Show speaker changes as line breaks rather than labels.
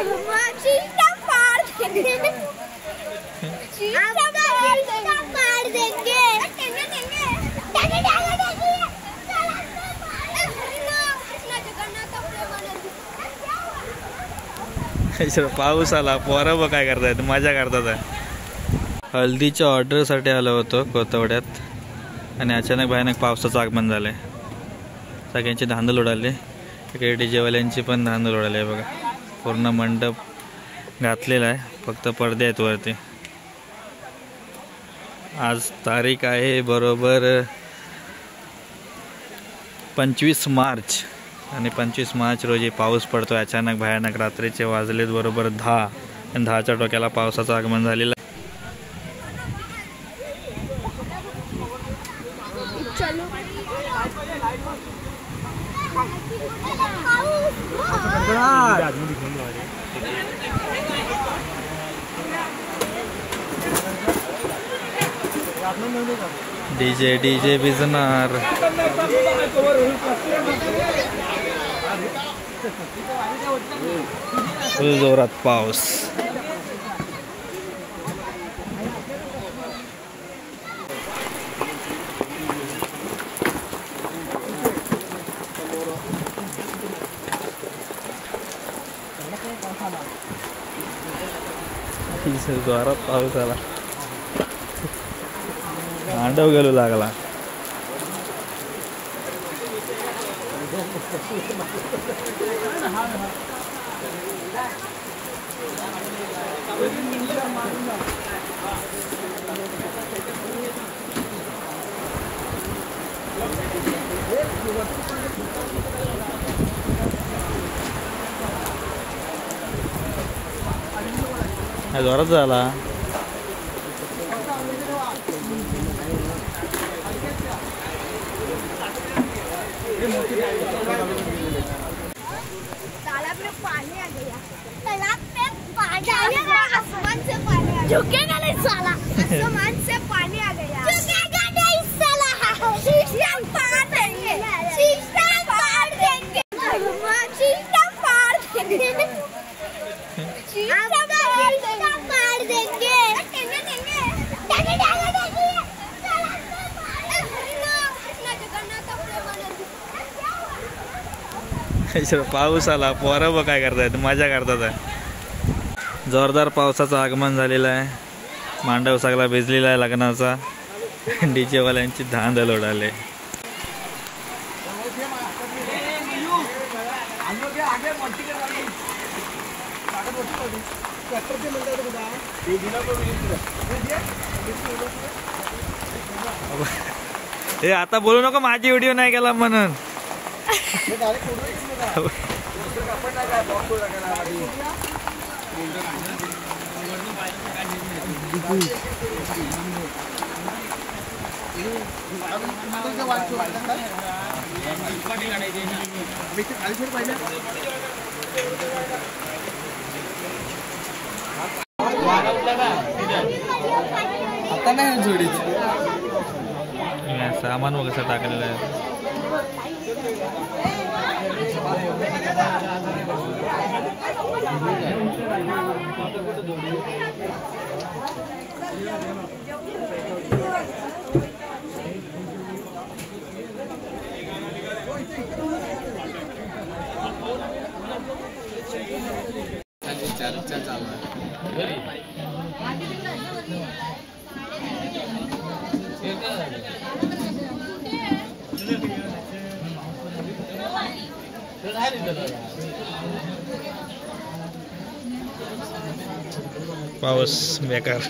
शीशा फाड़ देंगे। फाड़ देंगे।
पाऊस आला, पोरं बघ काय करतायत, मजा करतात। हल्दीच्या ऑर्डरसाठी आलो होतो कोथवड्यात आणि अचानक भयानक पावसाचं आगमन झालंय। सगळ्यांची धांदल उडाली, इकडे डीजेवाल्यांची पण धांदल उडाली आहे बघा। पूर्ण मंडप घातलेला आहे, फक्त पडदे आहेत वरती। आज तारीख आहे बरोबर 25 मार्च आणि 25 मार्च रोजी पाऊस पडतो अचानक भयानक। रात्रीचे वाजलेत बरोबर 10 आणि 10च्या टोक्याला पावसाचं आगमन झालेलं आहे। DJ DJ बिजनार। फुल जोरात पाऊस। जोरात पाऊस आला, आंडव गेलो लागला। जोरात झाला।
तालाब में पानी आ गया। तालाब में पानी आ गया। आसमान से पानी आ गया। झुकेगा नहीं साला। आसमान से पानी आ गया। झुकेगा नहीं साला। शीशा फाड़ देंगे। शीशा फाड़ देंगे। शीशा फाड़ देंगे। शीशा फाड़ देंगे।
पाऊस आला, पोरं बघ काय करतायत, मजा करतात। जोरदार पावसाचं आगमन झालेलं आहे। मांडव सगळा भिजलेला आहे लग्नाचा। डीजेवाल्यांची धांदल उडाले। हे आता बोलू नको माझी व्हिडिओ नाही केला म्हणून। आता नाही जोडीच सामान वगैरे टाकलेलं आहे। पाऊस बेकार।